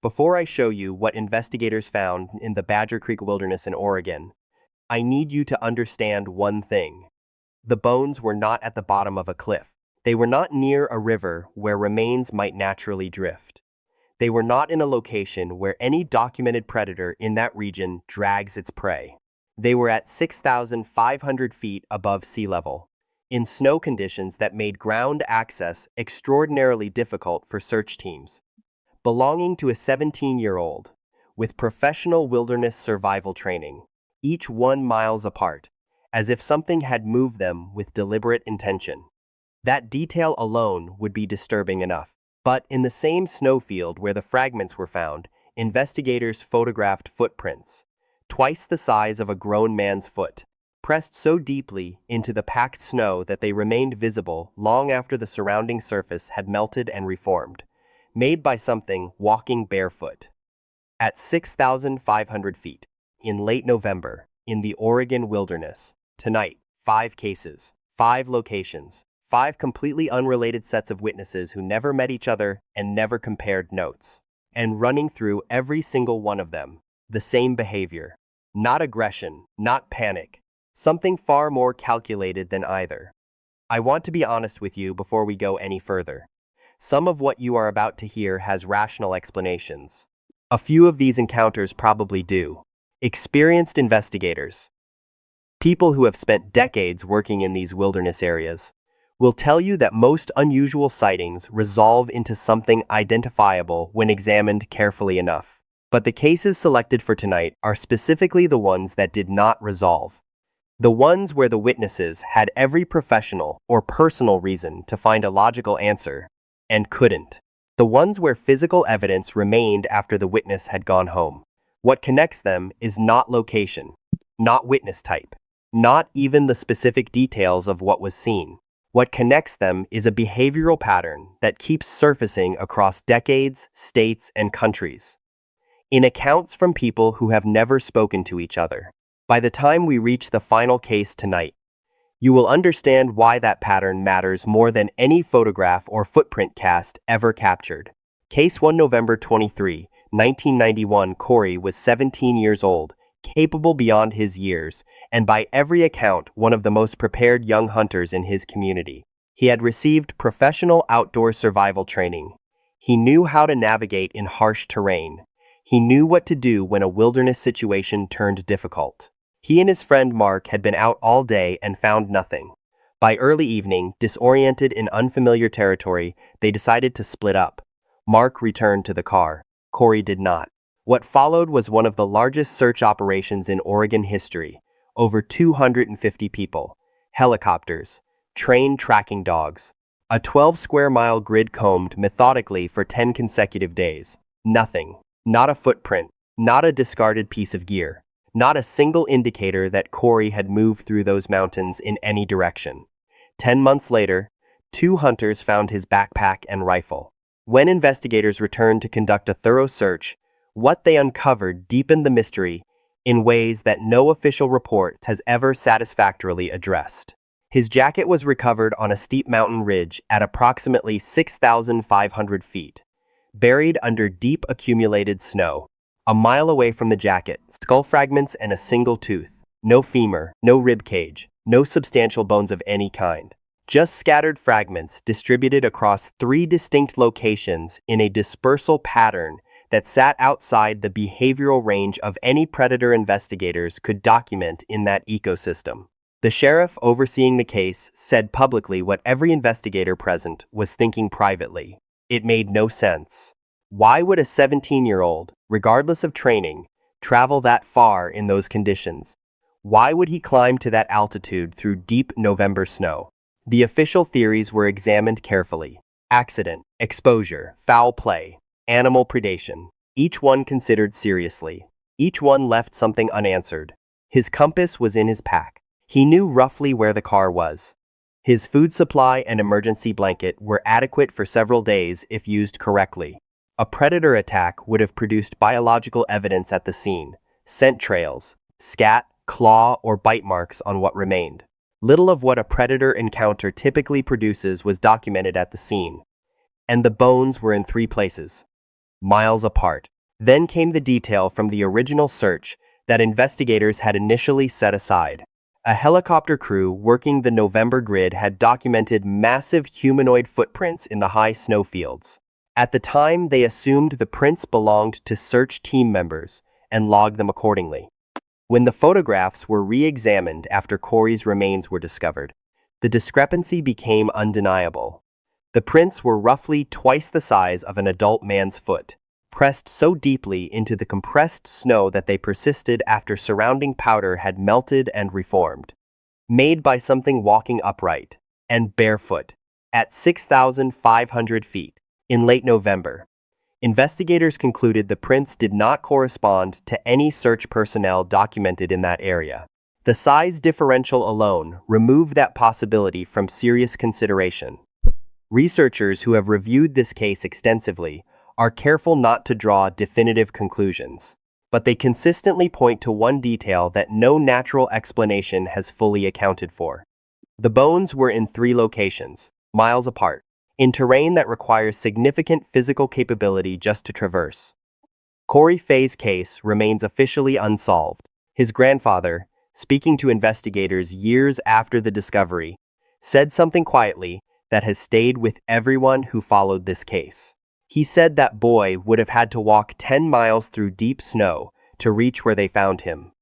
Before I show you what investigators found in the Badger Creek Wilderness in Oregon, I need you to understand one thing. The bones were not at the bottom of a cliff. They were not near a river where remains might naturally drift. They were not in a location where any documented predator in that region drags its prey. They were at 6,500 feet above sea level, in snow conditions that made ground access extraordinarily difficult for search teams. Belonging to a 17-year-old, with professional wilderness survival training, each 1 miles apart, as if something had moved them with deliberate intention. That detail alone would be disturbing enough. But in the same snowfield where the fragments were found, investigators photographed footprints, twice the size of a grown man's foot, pressed so deeply into the packed snow that they remained visible long after the surrounding surface had melted and reformed, made by something walking barefoot. At 6,500 feet, in late November, in the Oregon wilderness, tonight, 5 cases, 5 locations, 5 completely unrelated sets of witnesses who never met each other and never compared notes. And running through every single one of them, the same behavior. Not aggression, not panic. Something far more calculated than either. I want to be honest with you before we go any further. Some of what you are about to hear has rational explanations. A few of these encounters probably do. Experienced investigators, people who have spent decades working in these wilderness areas, will tell you that most unusual sightings resolve into something identifiable when examined carefully enough. But the cases selected for tonight are specifically the ones that did not resolve. The ones where the witnesses had every professional or personal reason to find a logical answer, and couldn't. The ones where physical evidence remained after the witness had gone home. What connects them is not location, not witness type, not even the specific details of what was seen. What connects them is a behavioral pattern that keeps surfacing across decades, states, and countries. In accounts from people who have never spoken to each other. By the time we reach the final case tonight, you will understand why that pattern matters more than any photograph or footprint cast ever captured. Case 1, November 23, 1991. Corey was 17 years old, capable beyond his years, and by every account one of the most prepared young hunters in his community. He had received professional outdoor survival training. He knew how to navigate in harsh terrain. He knew what to do when a wilderness situation turned difficult. He and his friend Mark had been out all day and found nothing. By early evening, disoriented in unfamiliar territory, they decided to split up. Mark returned to the car. Corey did not. What followed was one of the largest search operations in Oregon history. Over 250 people, helicopters, trained tracking dogs, a 12-square-mile grid combed methodically for 10 consecutive days. Nothing. Not a footprint, not a discarded piece of gear, not a single indicator that Corey had moved through those mountains in any direction. 10 months later, 2 hunters found his backpack and rifle. When investigators returned to conduct a thorough search, what they uncovered deepened the mystery in ways that no official report has ever satisfactorily addressed. His jacket was recovered on a steep mountain ridge at approximately 6,500 feet, buried under deep accumulated snow. A mile away from the jacket, skull fragments and a single tooth. No femur, no rib cage, no substantial bones of any kind. Just scattered fragments distributed across 3 distinct locations in a dispersal pattern that sat outside the behavioral range of any predator investigators could document in that ecosystem. The sheriff overseeing the case said publicly what every investigator present was thinking privately. It made no sense. Why would a 17-year-old, regardless of training, travel that far in those conditions? Why would he climb to that altitude through deep November snow? The official theories were examined carefully. Accident, exposure, foul play, animal predation. Each one considered seriously. Each one left something unanswered. His compass was in his pack. He knew roughly where the car was. His food supply and emergency blanket were adequate for several days if used correctly. A predator attack would have produced biological evidence at the scene, scent trails, scat, claw, or bite marks on what remained. Little of what a predator encounter typically produces was documented at the scene, and the bones were in 3 places. miles apart. Then came the detail from the original search that investigators had initially set aside. A helicopter crew working the November grid had documented massive humanoid footprints in the high snowfields. At the time, they assumed the prints belonged to search team members and logged them accordingly. When the photographs were re-examined after Corey's remains were discovered, the discrepancy became undeniable. The prints were roughly twice the size of an adult man's foot, pressed so deeply into the compressed snow that they persisted after surrounding powder had melted and reformed. Made by something walking upright and barefoot at 6,500 feet in late November. Investigators concluded the prints did not correspond to any search personnel documented in that area. The size differential alone removed that possibility from serious consideration. Researchers who have reviewed this case extensively are careful not to draw definitive conclusions, but they consistently point to one detail that no natural explanation has fully accounted for. The bones were in 3 locations, miles apart, in terrain that requires significant physical capability just to traverse. Corey Fay's case remains officially unsolved. His grandfather, speaking to investigators years after the discovery, said something quietly that has stayed with everyone who followed this case. He said that boy would have had to walk 10 miles through deep snow to reach where they found him.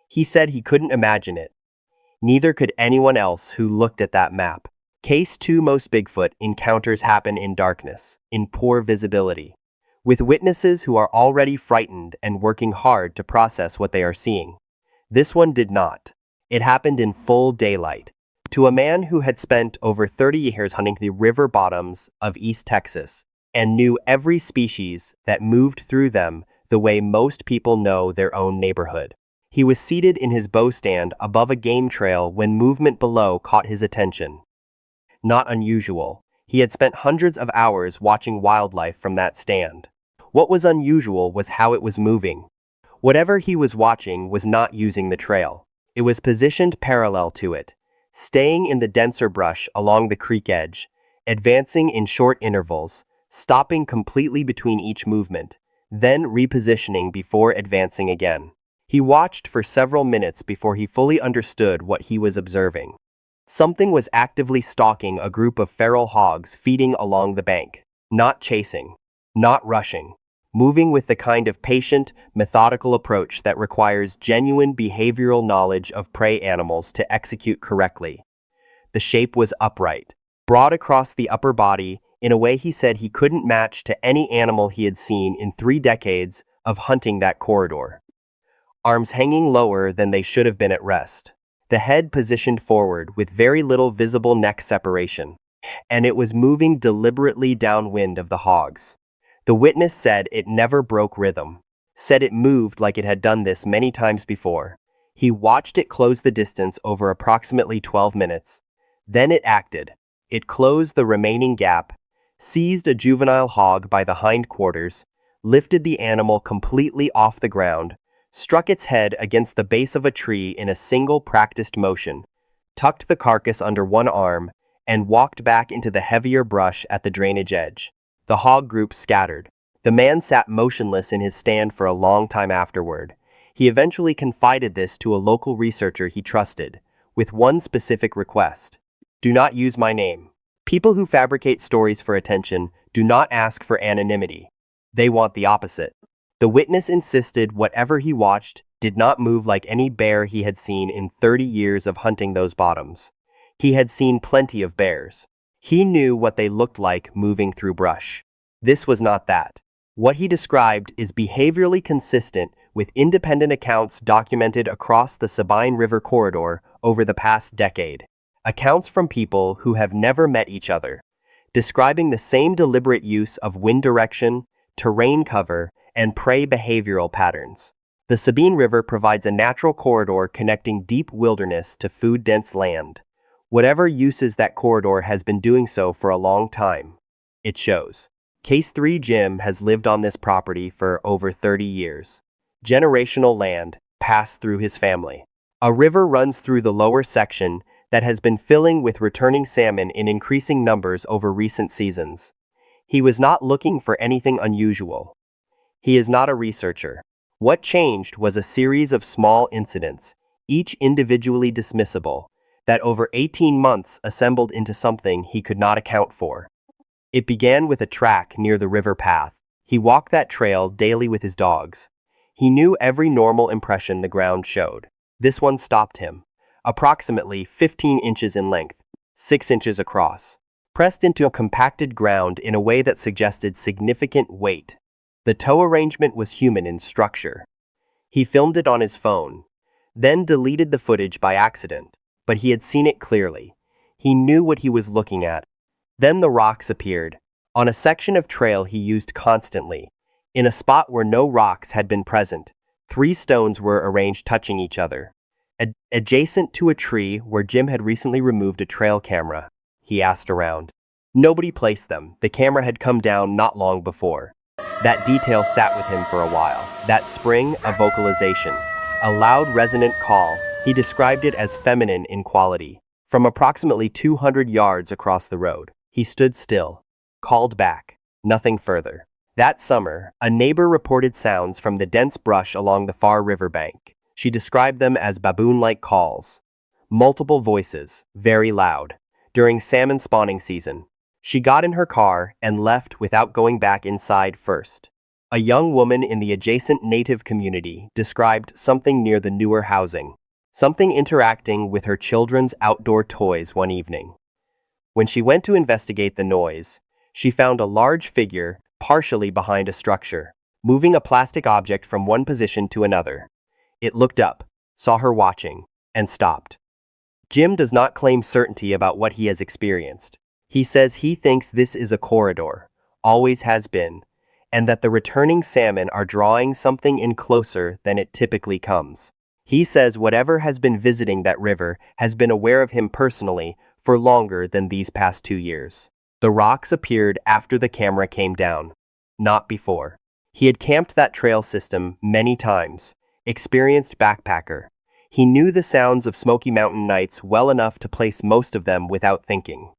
He said he couldn't imagine it. Neither could anyone else who looked at that map. Case 2. Most Bigfoot encounters happen in darkness, in poor visibility, with witnesses who are already frightened and working hard to process what they are seeing. This one did not. It happened in full daylight, to a man who had spent over 30 years hunting the river bottoms of East Texas and knew every species that moved through them the way most people know their own neighborhood. He was seated in his bow stand above a game trail when movement below caught his attention. Not unusual. He had spent hundreds of hours watching wildlife from that stand. What was unusual was how it was moving. Whatever he was watching was not using the trail. It was positioned parallel to it, staying in the denser brush along the creek edge, advancing in short intervals, stopping completely between each movement, then repositioning before advancing again. He watched for several minutes before he fully understood what he was observing. Something was actively stalking a group of feral hogs feeding along the bank, not chasing, not rushing, moving with the kind of patient, methodical approach that requires genuine behavioral knowledge of prey animals to execute correctly. The shape was upright, broad across the upper body in a way he said he couldn't match to any animal he had seen in 3 decades of hunting that corridor. Arms hanging lower than they should have been at rest. The head positioned forward with very little visible neck separation, and it was moving deliberately downwind of the hogs. The witness said it never broke rhythm, said it moved like it had done this many times before. He watched it close the distance over approximately 12 minutes. Then it acted. It closed the remaining gap, seized a juvenile hog by the hindquarters, lifted the animal completely off the ground, struck its head against the base of a tree in a single practiced motion, tucked the carcass under one arm, and walked back into the heavier brush at the drainage edge. The hog group scattered. The man sat motionless in his stand for a long time afterward. He eventually confided this to a local researcher he trusted, with one specific request. Do not use my name. People who fabricate stories for attention do not ask for anonymity. They want the opposite. The witness insisted whatever he watched did not move like any bear he had seen in 30 years of hunting those bottoms. He had seen plenty of bears. He knew what they looked like moving through brush. This was not that. What he described is behaviorally consistent with independent accounts documented across the Sabine River corridor over the past decade. Accounts from people who have never met each other, describing the same deliberate use of wind direction, terrain cover, and prey behavioral patterns. The Sabine River provides a natural corridor connecting deep wilderness to food-dense land. Whatever uses that corridor has been doing so for a long time. It shows. Case 3. Jim has lived on this property for over 30 years. Generational land passed through his family. A river runs through the lower section that has been filling with returning salmon in increasing numbers over recent seasons. He was not looking for anything unusual. He is not a researcher. What changed was a series of small incidents, each individually dismissible, that over 18 months assembled into something he could not account for. It began with a track near the river path. He walked that trail daily with his dogs. He knew every normal impression the ground showed. This one stopped him. Approximately 15 inches in length, 6 inches across, pressed into a compacted ground in a way that suggested significant weight. The toe arrangement was human in structure. He filmed it on his phone, then deleted the footage by accident, but he had seen it clearly. He knew what he was looking at. Then the rocks appeared, on a section of trail he used constantly. In a spot where no rocks had been present, 3 stones were arranged touching each other. Adjacent to a tree where Jim had recently removed a trail camera, he asked around. Nobody placed them. The camera had come down not long before. That detail sat with him for a while. That spring, a vocalization, a loud resonant call. He described it as feminine in quality. From approximately 200 yards across the road, he stood still, called back. Nothing further. That summer, a neighbor reported sounds from the dense brush along the far riverbank. She described them as baboon-like calls. Multiple voices, very loud. During salmon spawning season, she got in her car and left without going back inside first. A young woman in the adjacent native community described something near the newer housing, something interacting with her children's outdoor toys one evening. When she went to investigate the noise, she found a large figure partially behind a structure, moving a plastic object from one position to another. It looked up, saw her watching, and stopped. Jim does not claim certainty about what he has experienced. He says he thinks this is a corridor, always has been, and that the returning salmon are drawing something in closer than it typically comes. He says whatever has been visiting that river has been aware of him personally for longer than these past 2 years. The rocks appeared after the camera came down, not before. He had camped that trail system many times, experienced backpacker. He knew the sounds of Smoky Mountain nights well enough to place most of them without thinking.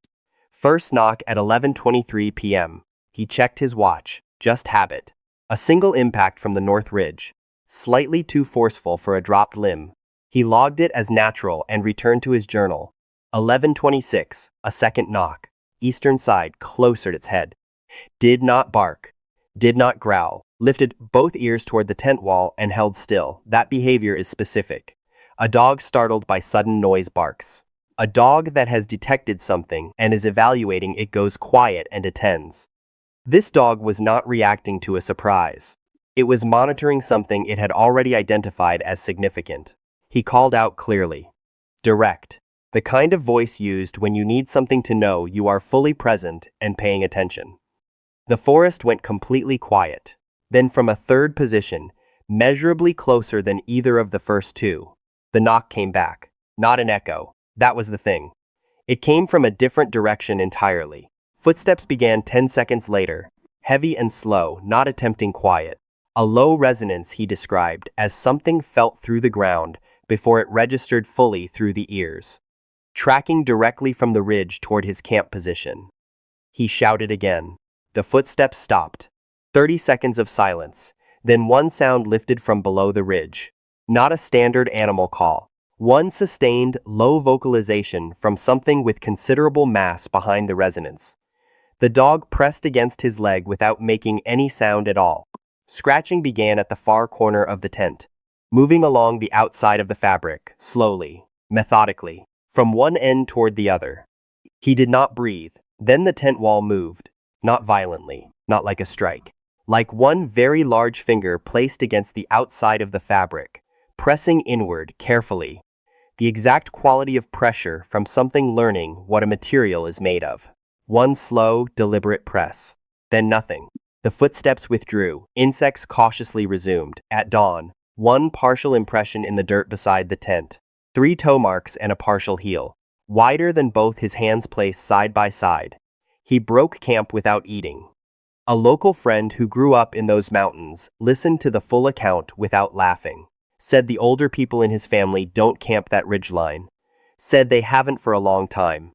First knock at 11:23 p.m. He checked his watch, just habit. A single impact from the North Ridge, slightly too forceful for a dropped limb. He logged it as natural and returned to his journal. 11:26, a second knock. Eastern side closered its head. Did not bark. Did not growl. Lifted both ears toward the tent wall and held still. That behavior is specific. A dog startled by sudden noise barks. A dog that has detected something and is evaluating it goes quiet and attends. This dog was not reacting to a surprise. It was monitoring something it had already identified as significant. He called out clearly. Direct. The kind of voice used when you need something to know you are fully present and paying attention. The forest went completely quiet. Then from a third position, measurably closer than either of the first two, the knock came back. Not an echo. That was the thing. It came from a different direction entirely. Footsteps began 10 seconds later, heavy and slow, not attempting quiet. A low resonance he described as something felt through the ground before it registered fully through the ears. Tracking directly from the ridge toward his camp position. He shouted again. The footsteps stopped. 30 seconds of silence, then one sound lifted from below the ridge. Not a standard animal call. One sustained, low vocalization from something with considerable mass behind the resonance. The dog pressed against his leg without making any sound at all. Scratching began at the far corner of the tent, moving along the outside of the fabric, slowly, methodically, from one end toward the other. He did not breathe. Then the tent wall moved, not violently, not like a strike. Like one very large finger placed against the outside of the fabric, pressing inward carefully. The exact quality of pressure from something learning what a material is made of. One slow, deliberate press. Then nothing. The footsteps withdrew. Insects cautiously resumed. At dawn, one partial impression in the dirt beside the tent. 3 toe marks and a partial heel. Wider than both his hands placed side by side. He broke camp without eating. A local friend who grew up in those mountains listened to the full account without laughing. Said the older people in his family don't camp that ridgeline. Said they haven't for a long time.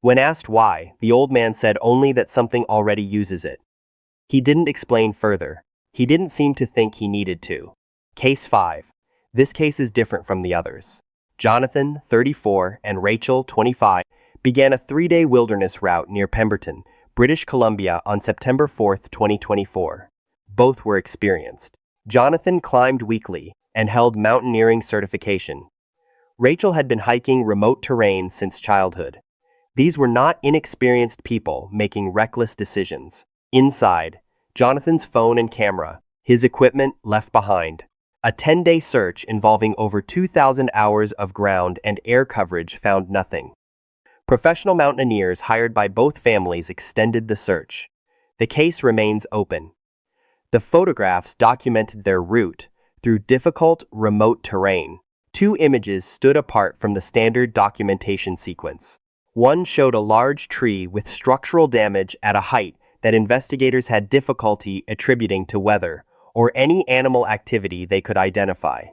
When asked why, the old man said only that something already uses it. He didn't explain further. He didn't seem to think he needed to. Case 5. This case is different from the others. Jonathan, 34, and Rachel, 25, began a 3-day wilderness route near Pemberton, British Columbia on September 4, 2024. Both were experienced. Jonathan climbed weekly and held mountaineering certification. Rachel had been hiking remote terrain since childhood. These were not inexperienced people making reckless decisions. Inside, Jonathan's phone and camera, his equipment left behind. A 10-day search involving over 2,000 hours of ground and air coverage found nothing. Professional mountaineers hired by both families extended the search. The case remains open. The photographs documented their route through difficult, remote terrain. 2 images stood apart from the standard documentation sequence. One showed a large tree with structural damage at a height that investigators had difficulty attributing to weather or any animal activity they could identify.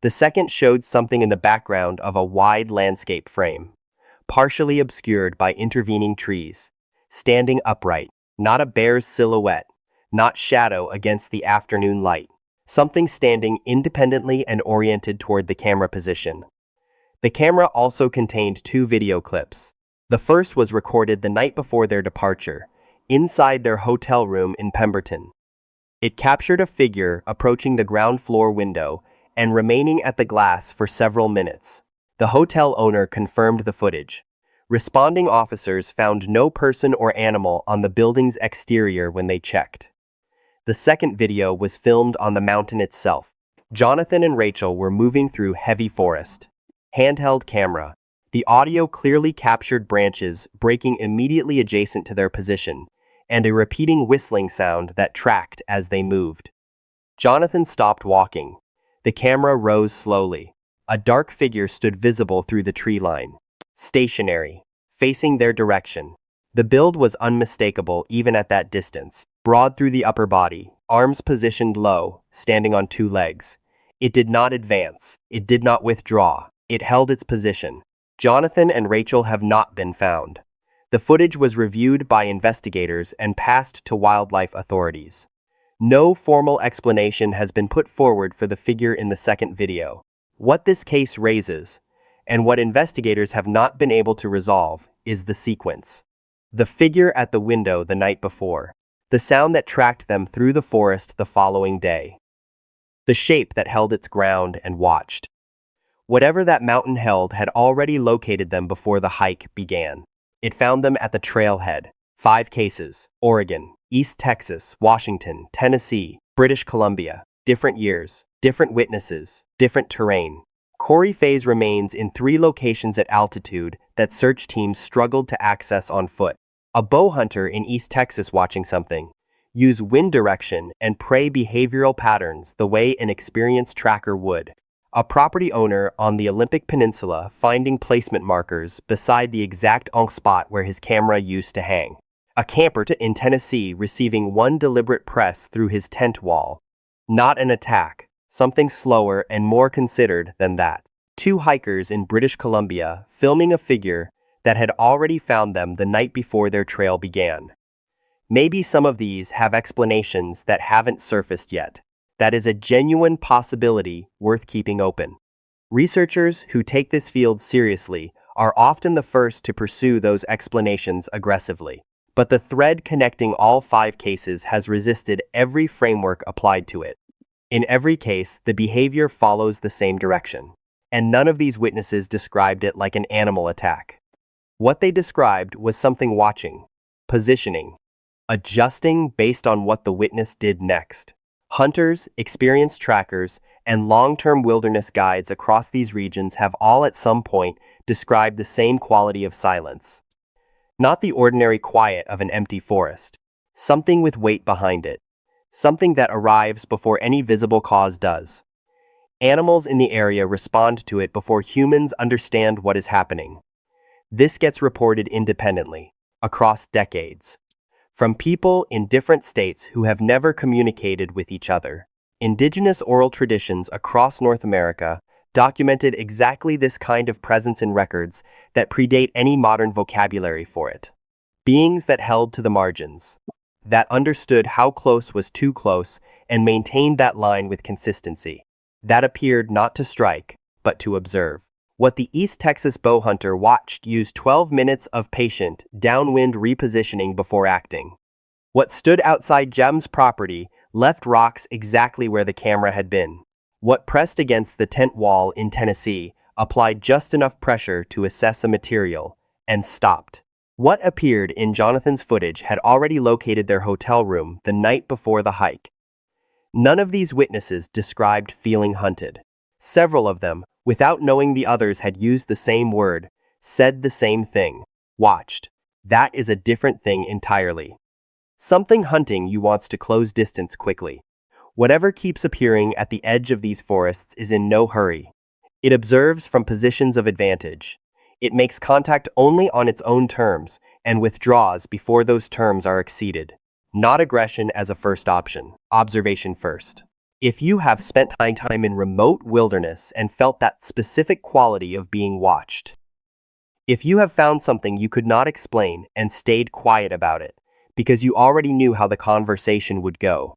The second showed something in the background of a wide landscape frame, partially obscured by intervening trees, standing upright, not a bear's silhouette, not shadow against the afternoon light, something standing independently and oriented toward the camera position. The camera also contained 2 video clips. The first was recorded the night before their departure, inside their hotel room in Pemberton. It captured a figure approaching the ground floor window and remaining at the glass for several minutes. The hotel owner confirmed the footage. Responding officers found no person or animal on the building's exterior when they checked. The second video was filmed on the mountain itself. Jonathan and Rachel were moving through heavy forest. Handheld camera. The audio clearly captured branches breaking immediately adjacent to their position, and a repeating whistling sound that tracked as they moved. Jonathan stopped walking. The camera rose slowly. A dark figure stood visible through the tree line. Stationary, facing their direction. The build was unmistakable even at that distance. Broad through the upper body, arms positioned low, standing on 2 legs. It did not advance. It did not withdraw. It held its position. Jonathan and Rachel have not been found. The footage was reviewed by investigators and passed to wildlife authorities. No formal explanation has been put forward for the figure in the second video. What this case raises, and what investigators have not been able to resolve, is the sequence. The figure at the window the night before. The sound that tracked them through the forest the following day. The shape that held its ground and watched. Whatever that mountain held had already located them before the hike began. It found them at the trailhead. 5 cases: Oregon, East Texas, Washington, Tennessee, British Columbia. Different years, different witnesses, different terrain. Corey Faye's remains in 3 locations at altitude that search teams struggled to access on foot. A bow hunter in East Texas watching something. Use wind direction and prey behavioral patterns the way an experienced tracker would. A property owner on the Olympic Peninsula finding placement markers beside the exact spot where his camera used to hang. A camper in Tennessee receiving 1 deliberate press through his tent wall. Not an attack, something slower and more considered than that. 2 hikers in British Columbia filming a figure that had already found them the night before their trail began. Maybe some of these have explanations that haven't surfaced yet. That is a genuine possibility worth keeping open. Researchers who take this field seriously are often the first to pursue those explanations aggressively. But the thread connecting all 5 cases has resisted every framework applied to it. In every case, the behavior follows the same direction. And none of these witnesses described it like an animal attack. What they described was something watching, positioning, adjusting based on what the witness did next. Hunters, experienced trackers, and long-term wilderness guides across these regions have all at some point described the same quality of silence. Not the ordinary quiet of an empty forest. Something with weight behind it. Something that arrives before any visible cause does. Animals in the area respond to it before humans understand what is happening. This gets reported independently, across decades. From people in different states who have never communicated with each other. Indigenous oral traditions across North America documented exactly this kind of presence in records that predate any modern vocabulary for it. Beings that held to the margins, that understood how close was too close and maintained that line with consistency. That appeared not to strike, but to observe. What the East Texas bow hunter watched used 12 minutes of patient, downwind repositioning before acting. What stood outside Jem's property left rocks exactly where the camera had been. What pressed against the tent wall in Tennessee applied just enough pressure to assess a material, and stopped. What appeared in Jonathan's footage had already located their hotel room the night before the hike. None of these witnesses described feeling hunted. Several of them, without knowing the others had used the same word, said the same thing: watched. That is a different thing entirely. Something hunting you wants to close distance quickly. Whatever keeps appearing at the edge of these forests is in no hurry. It observes from positions of advantage. It makes contact only on its own terms and withdraws before those terms are exceeded. Not aggression as a first option. Observation first. If you have spent time in remote wilderness and felt that specific quality of being watched. If you have found something you could not explain and stayed quiet about it, because you already knew how the conversation would go,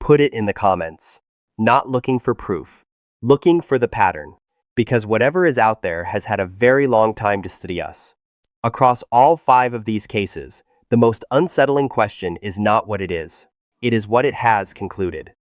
put it in the comments. Not looking for proof. Looking for the pattern. Because whatever is out there has had a very long time to study us. Across all 5 of these cases, the most unsettling question is not what it is. It is what it has concluded.